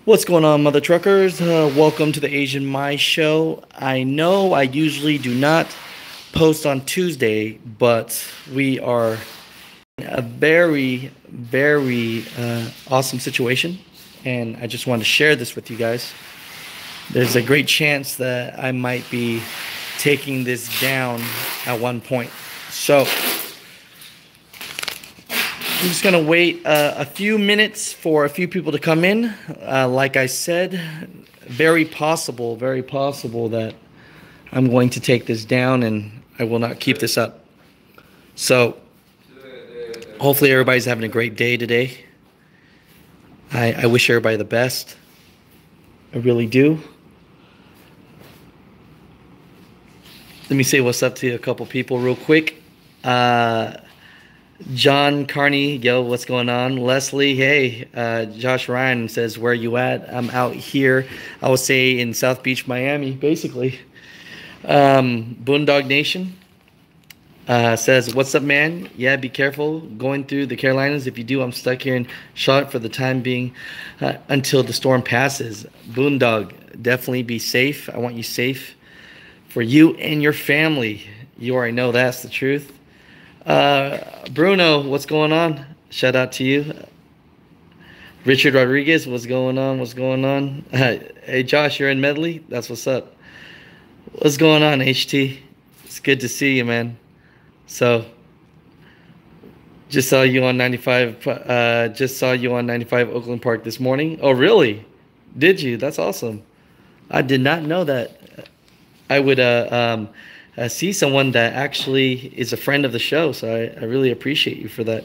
What's going on, mother truckers? Welcome to the Theasianmaishow. I know I usually do not post on Tuesday, but we are in a very awesome situation, and I just want to share this with you guys. There's a great chance that I might be taking this down at one point. So I'm just going to wait a few minutes for a few people to come in. Like I said, very possible that I'm going to take this down and I will not keep this up. So hopefully everybody's having a great day today. I wish everybody the best. I really do. Let me say what's up to a couple people real quick. John Carney, yo, what's going on? Leslie, hey. Josh Ryan says, where are you at? I'm out here, I would say in South Beach, Miami, basically. Boondog Nation says, what's up, man? Yeah, be careful going through the Carolinas. If you do, I'm stuck here in Charlotte for the time being until the storm passes. Boondog, definitely be safe. I want you safe for you and your family. You already know that's the truth. Bruno, what's going on? Shout out to you. Richard Rodriguez, what's going on? What's going on? Hey Josh, you're in Medley? That's what's up. What's going on, HT? It's good to see you, man. So just saw you on 95 Oakland Park this morning. Oh really? Did you? That's awesome. I did not know that. I would see someone that actually is a friend of the show, so I really appreciate you for that.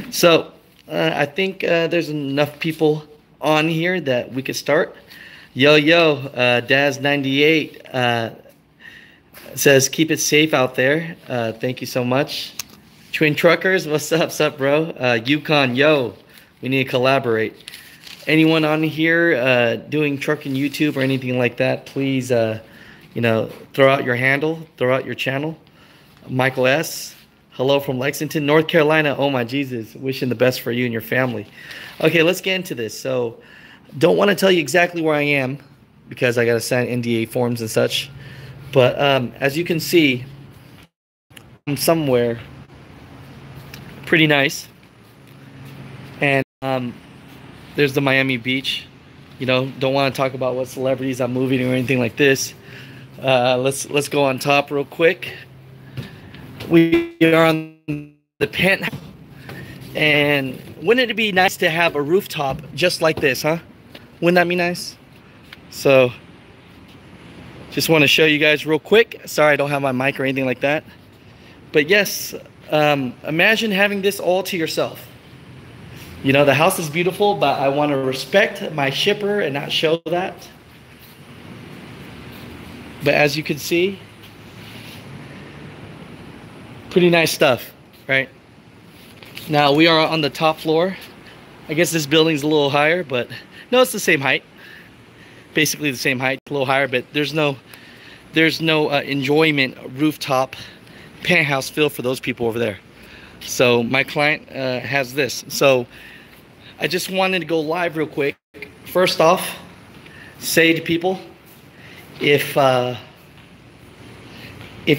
So I think there's enough people on here that we could start. Yo, Daz98 says, keep it safe out there. Thank you so much. Twin Truckers, what's up? What's up, bro? Yukon, yo, we need to collaborate. Anyone on here doing trucking YouTube or anything like that, please throw out your handle, throw out your channel. Michael S., hello from Lexington, North Carolina. Oh my Jesus, wishing the best for you and your family. Okay, let's get into this. So, don't want to tell you exactly where I am because I got to sign NDA forms and such. But as you can see, I'm somewhere pretty nice. And there's the Miami Beach. You know, don't want to talk about what celebrities I'm moving or anything like this. Let's go on top real quick. We are on the penthouse, and wouldn't it be nice to have a rooftop just like this, huh? Wouldn't that be nice? So just want to show you guys real quick. Sorry I don't have my mic or anything like that, but yes, imagine having this all to yourself. You know, the house is beautiful, but I want to respect my shipper and not show that. But as you can see, pretty nice stuff, right? Now we are on the top floor. I guess this building's a little higher, but no, it's the same height. Basically the same height, a little higher, but there's no enjoyment rooftop penthouse feel for those people over there. So my client has this. So I just wanted to go live real quick. First off, say to people, if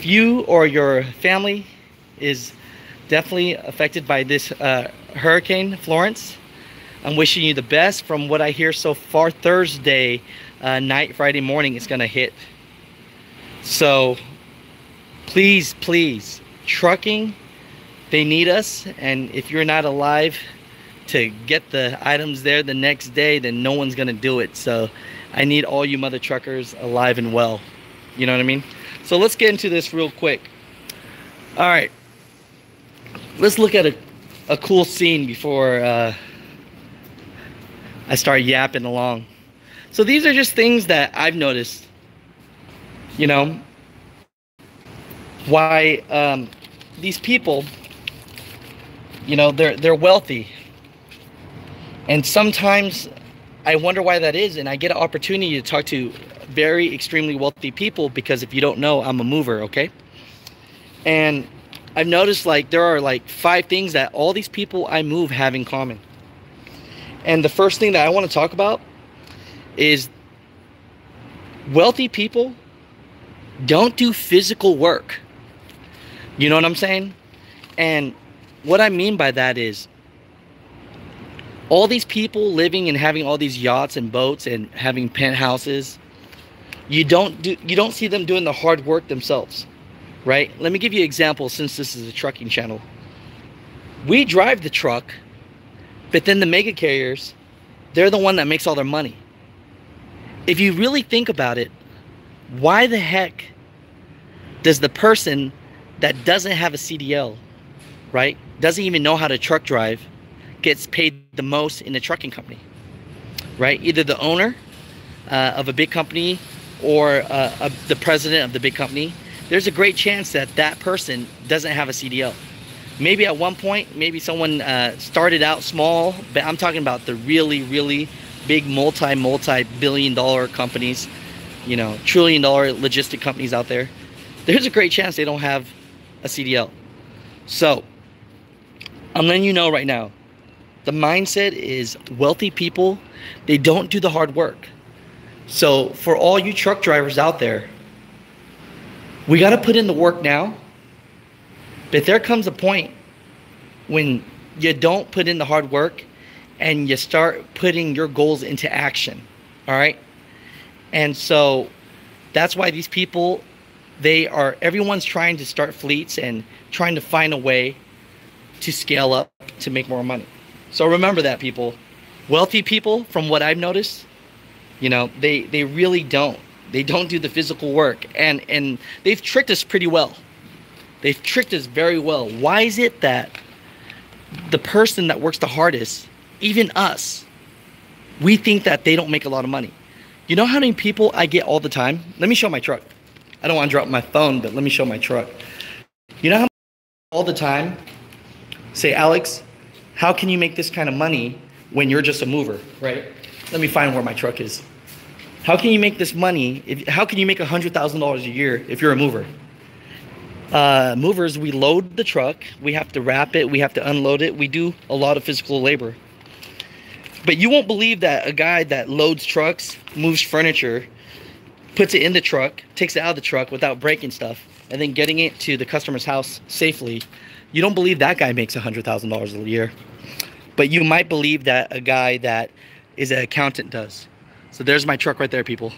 you or your family is definitely affected by this Hurricane Florence, I'm wishing you the best. From what I hear so far, Thursday night, Friday morning, it's gonna hit. So please, trucking, they need us, and if you're not alive to get the items there the next day, then no one's gonna do it. So I need all you mother truckers alive and well. You know what I mean? So let's get into this real quick. All right. Let's look at a cool scene before I start yapping along. So these are just things that I've noticed. You know, why these people, you know, they're wealthy. And sometimes I wonder why that is, and I get an opportunity to talk to very extremely wealthy people because if you don't know, I'm a mover, okay? And I've noticed like there are like 5 things that all these people I move have in common. And the first thing that I want to talk about is wealthy people don't do physical work. You know what I'm saying? And what I mean by that is all these people living and having all these yachts and boats and having penthouses, you don't see them doing the hard work themselves, right? Let me give you an example, since this is a trucking channel. We drive the truck, but then the mega carriers, they're the one that makes all their money. If you really think about it, why the heck does the person that doesn't have a CDL, right, doesn't even know how to truck drive, gets paid the most in a trucking company, right? Either the owner of a big company or the president of the big company. There's a great chance that that person doesn't have a CDL. Maybe at one point, maybe someone started out small, but I'm talking about the really, really big multi-billion dollar companies, you know, trillion-dollar logistic companies out there. There's a great chance they don't have a CDL. So I'm letting you know right now, the mindset is wealthy people, they don't do the hard work. So for all you truck drivers out there, we got to put in the work now. But there comes a point when you don't put in the hard work and you start putting your goals into action. All right. And so that's why these people, everyone's trying to start fleets and trying to find a way to scale up to make more money. So remember that, people. Wealthy people, from what I've noticed, you know, they really don't. They don't do the physical work. And they've tricked us pretty well. They've tricked us very well. Why is it that the person that works the hardest, even us, we think that they don't make a lot of money? You know how many people I get all the time? Let me show my truck. I don't want to drop my phone, but let me show my truck. You know how many all the time say, Alex, how can you make this kind of money when you're just a mover, right? Let me find where my truck is. How can you make this money? How can you make $100,000 a year if you're a mover? Movers, we load the truck, we have to wrap it, we have to unload it, we do a lot of physical labor. But you won't believe that a guy that loads trucks, moves furniture, puts it in the truck, takes it out of the truck without breaking stuff, and then getting it to the customer's house safely, you don't believe that guy makes $100,000 a year. But you might believe that a guy that is an accountant does. So there's my truck right there, people.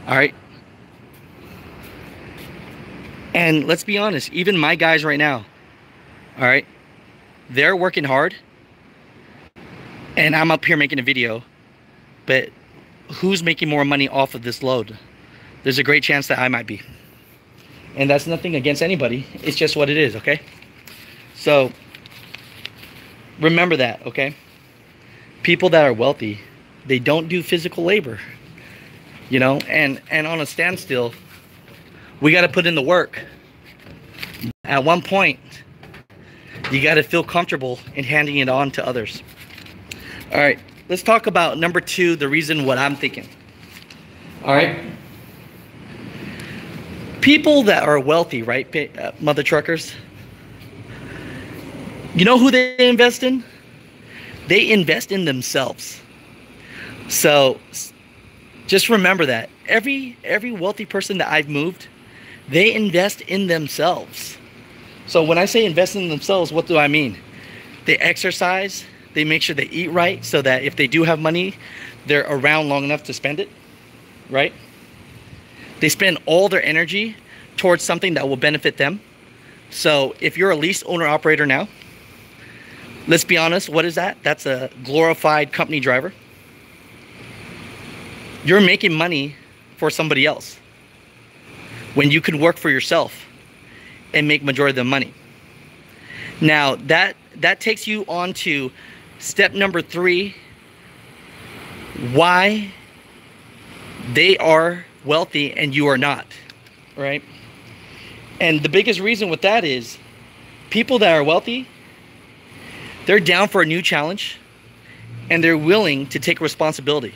All right. And let's be honest, even my guys right now, all right, they're working hard. And I'm up here making a video. But who's making more money off of this load? There's a great chance that I might be. And that's nothing against anybody. It's just what it is, okay? So remember that, okay? People that are wealthy, they don't do physical labor, you know? And on a standstill, we got to put in the work. At one point, you got to feel comfortable in handing it on to others. All right, let's talk about number 2, the reason what I'm thinking. All right. People that are wealthy, right, mother truckers, you know who they invest in? They invest in themselves. So just remember that. Every wealthy person that I've moved, they invest in themselves. So when I say invest in themselves, what do I mean? They exercise, they make sure they eat right so that if they do have money, they're around long enough to spend it, right? They spend all their energy towards something that will benefit them. So if you're a lease owner operator now, let's be honest, what is that? That's a glorified company driver. You're making money for somebody else when you can work for yourself and make majority of the money. Now that takes you on to step number 3, why they are wealthy and you are not, right? And the biggest reason with that is people that are wealthy, they're down for a new challenge and they're willing to take responsibility.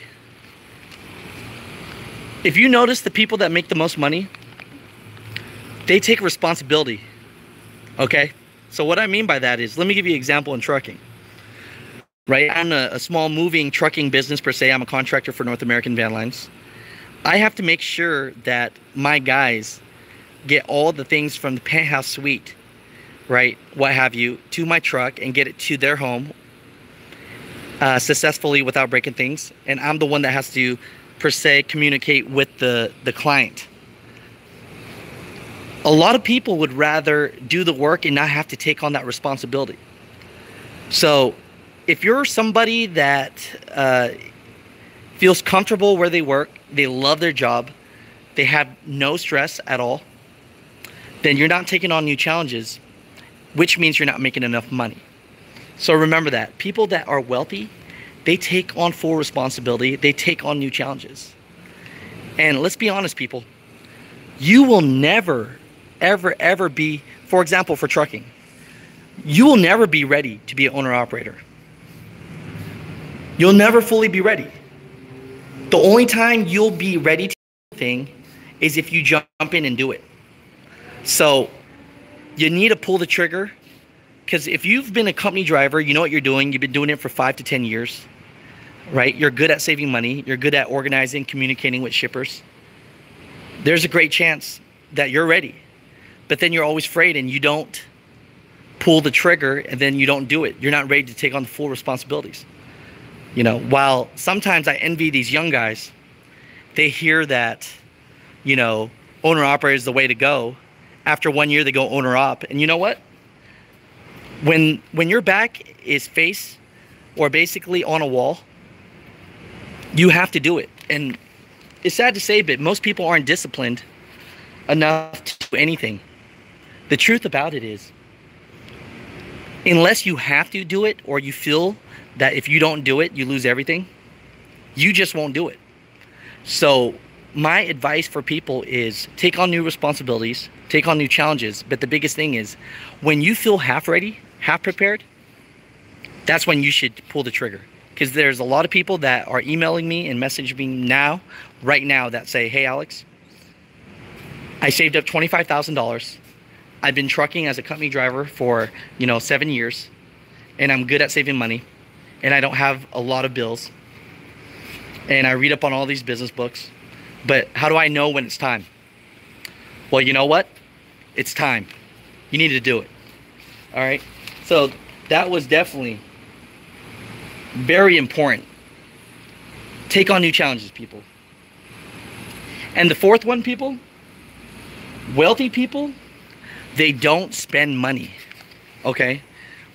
If you notice the people that make the most money, they take responsibility, okay? So what I mean by that is, let me give you an example in trucking. right? I'm a small moving trucking business per se. I'm a contractor for North American Van Lines. I have to make sure that my guys get all the things from the penthouse suite, right, what have you, to my truck and get it to their home successfully without breaking things. And I'm the one that has to, per se, communicate with the client. A lot of people would rather do the work and not have to take on that responsibility. So if you're somebody that feels comfortable where they work, they love their job, they have no stress at all, then you're not taking on new challenges, which means you're not making enough money. So remember that. People that are wealthy, they take on full responsibility, they take on new challenges. And let's be honest, people, you will never, ever be, for example, for trucking, you will never be ready to be an owner-operator. You'll never fully be ready. The only time you'll be ready to do anything is if you jump in and do it. So you need to pull the trigger, because if you've been a company driver, you know what you're doing. You've been doing it for 5 to 10 years, right? You're good at saving money. You're good at organizing, communicating with shippers. There's a great chance that you're ready, but then you're always afraid and you don't pull the trigger, and then you don't do it. You're not ready to take on the full responsibilities. You know, while sometimes I envy these young guys, they hear that, you know, owner-operator is the way to go. After 1 year, they go owner-op. And you know what? When your back is face or basically on a wall, you have to do it. And it's sad to say, but most people aren't disciplined enough to do anything. The truth about it is, unless you have to do it, or you feel that if you don't do it, you lose everything, you just won't do it. So my advice for people is take on new responsibilities, take on new challenges. But the biggest thing is, when you feel half ready, half prepared, that's when you should pull the trigger. Because there's a lot of people that are emailing me and messaging me right now, that say, hey, Alex, I saved up $25,000. I've been trucking as a company driver for, 7 years, and I'm good at saving money, and I don't have a lot of bills, and I read up on all these business books, but how do I know when it's time? Well, you know what? It's time. You need to do it. All right? So that was definitely very important. Take on new challenges, people. And the fourth one, people, wealthy people, they don't spend money. Okay?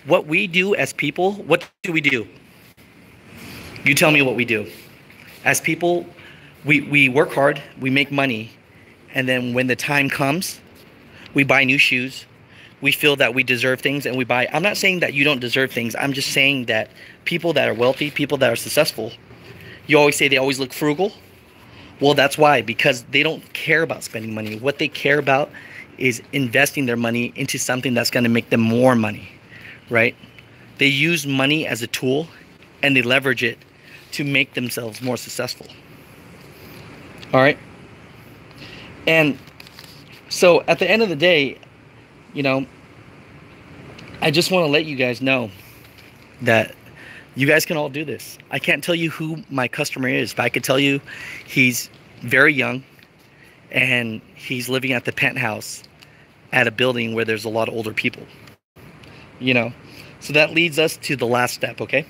What we do as people, what do we do? You tell me what we do. As people, we work hard, we make money, and then when the time comes, we buy new shoes. We feel that we deserve things, and we buy. I'm not saying that you don't deserve things. I'm just saying that people that are wealthy, people that are successful, you always say they always look frugal. Well, that's why, because they don't care about spending money. What they care about is investing their money into something that's going to make them more money, right? They use money as a tool, and they leverage it to make themselves more successful. All right? And so at the end of the day, I just want to let you guys know that you guys can all do this. I can't tell you who my customer is, but I can tell you he's very young, and he's living at the penthouse at a building where there's a lot of older people. So that leads us to the last step, okay?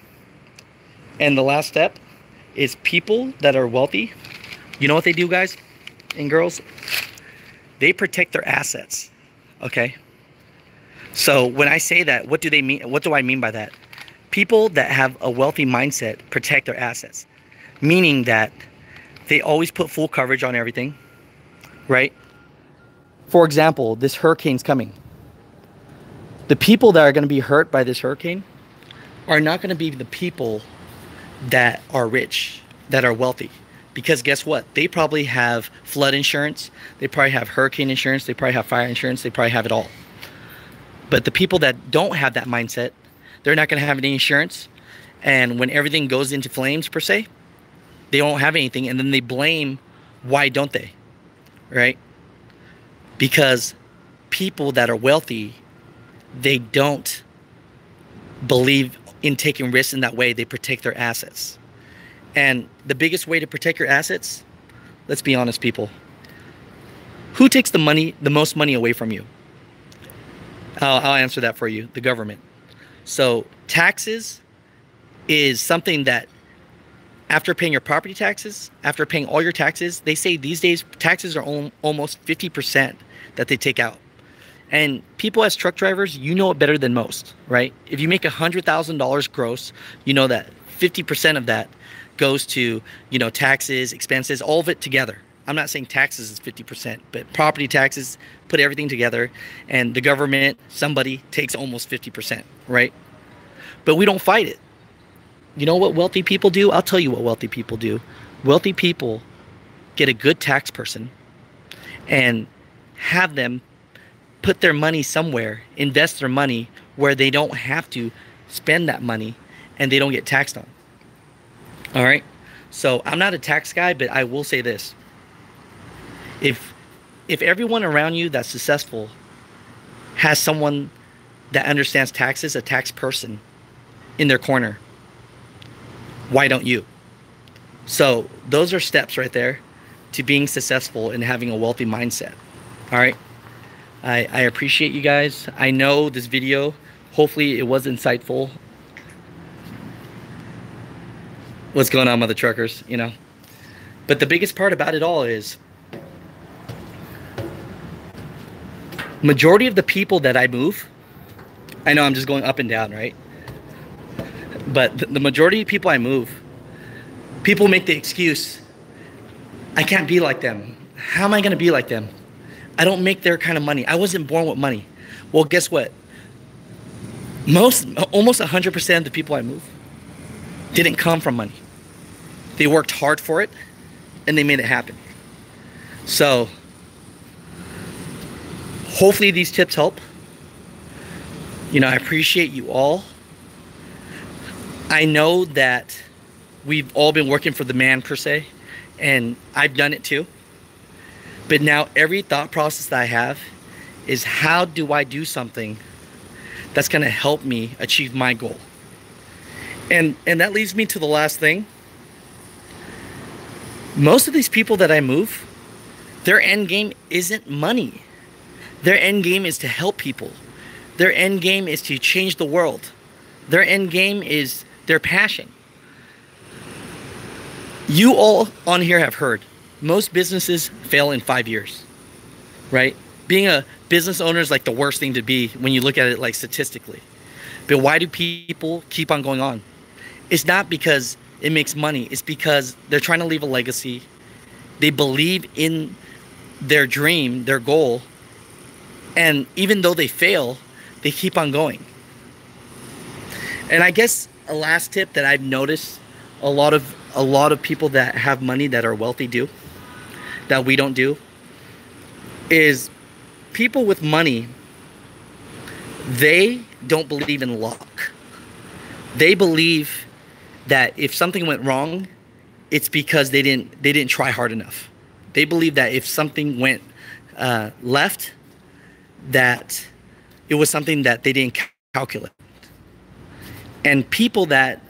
And the last step is people that are wealthy. You know what they do, guys and girls? They protect their assets, okay? So when I say that, what do they mean? What do I mean by that? People that have a wealthy mindset protect their assets, meaning that they always put full coverage on everything, right? For example, this hurricane's coming. The people that are going to be hurt by this hurricane are not going to be the people that are rich, that are wealthy. Because guess what? They probably have flood insurance. They probably have hurricane insurance. They probably have fire insurance. They probably have it all. But the people that don't have that mindset, they're not going to have any insurance. And when everything goes into flames, per se, they don't have anything. And then they blame, why don't they? Right? Because people that are wealthy, they don't believe in taking risks in that way. They protect their assets. And the biggest way to protect your assets, let's be honest, people, who takes the most money away from you? I'll answer that for you, the government. So taxes is something that after paying your property taxes, after paying all your taxes, they say these days taxes are almost 50% that they take out. And people as truck drivers, you know it better than most, right? If you make $100,000 gross, you know that 50% of that goes to, you know, taxes, expenses, all of it together. I'm not saying taxes is 50%, but property taxes, put everything together, and the government, somebody takes almost 50%, right? But we don't fight it. You know what wealthy people do? I'll tell you what wealthy people do. Wealthy people get a good tax person and have them put their money somewhere, invest their money where they don't have to spend that money and they don't get taxed on. All right? So I'm not a tax guy, but I will say this. If everyone around you that's successful has someone that understands taxes, a tax person in their corner, why don't you? So those are steps right there to being successful and having a wealthy mindset. All right. I appreciate you guys. I know this video, hopefully it was insightful. What's going on, mother truckers, you know? But the biggest part about it all is majority of the people that I move, I know I'm just going up and down, right? But the majority of people I move, people make the excuse, I can't be like them. How am I going to be like them? I don't make their kind of money. I wasn't born with money. Well, guess what? Almost 100% of the people I move didn't come from money. They worked hard for it and they made it happen. So hopefully these tips help. You know, I appreciate you all. I know that we've all been working for the man per se, and I've done it too. But now every thought process that I have is how do I do something that's going to help me achieve my goal? And that leads me to the last thing. Most of these people that I move, their end game isn't money. Their end game is to help people. Their end game is to change the world. Their end game is their passion. You all on here have heard most businesses fail in 5 years, right? Being a business owner is like the worst thing to be when you look at it like statistically. But why do people keep on going on? It's not because it makes money. It's because they're trying to leave a legacy. They believe in their dream, their goal. And even though they fail, they keep on going. And I guess a last tip that I've noticed a lot of people that have money that are wealthy do, that we don't do, is people with money, they don't believe in luck. They believe that if something went wrong, it's because they didn't try hard enough. They believe that if something went left, that it was something that they didn't calculate. And people that,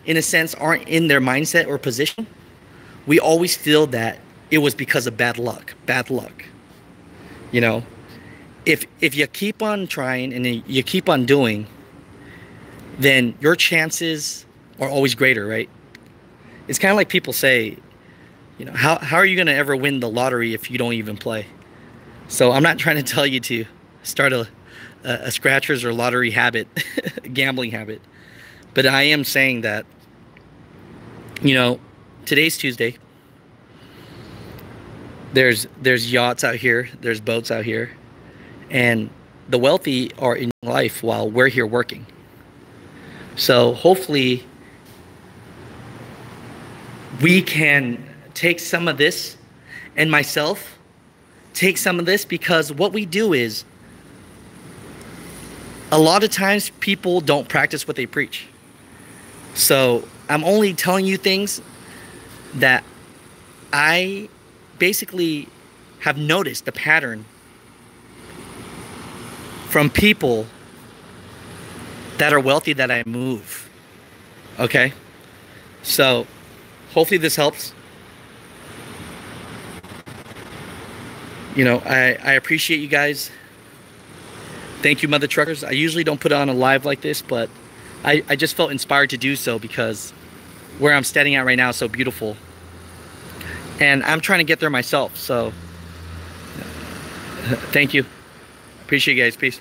in a sense, aren't in their mindset or position, we always feel that it was because of bad luck. Bad luck. You know, if you keep on trying and you keep on doing, then your chances are always greater, right? It's kind of like people say, you know, how are you going to ever win the lottery if you don't even play? So I'm not trying to tell you to start a scratchers or lottery habit, gambling habit. But I am saying that, you know, today's Tuesday. There's yachts out here. There's boats out here. And the wealthy are in life while we're here working. So hopefully we can take some of this, and myself take some of this, because what we do is a lot of times people don't practice what they preach. So I'm only telling you things that I basically have noticed the pattern from people that are wealthy that I move. Okay, so hopefully this helps. You know, I appreciate you guys. Thank you, mother truckers. I usually don't put on a live like this, but I just felt inspired to do so because where I'm standing at right now is so beautiful. And I'm trying to get there myself, so thank you. Appreciate you guys. Peace.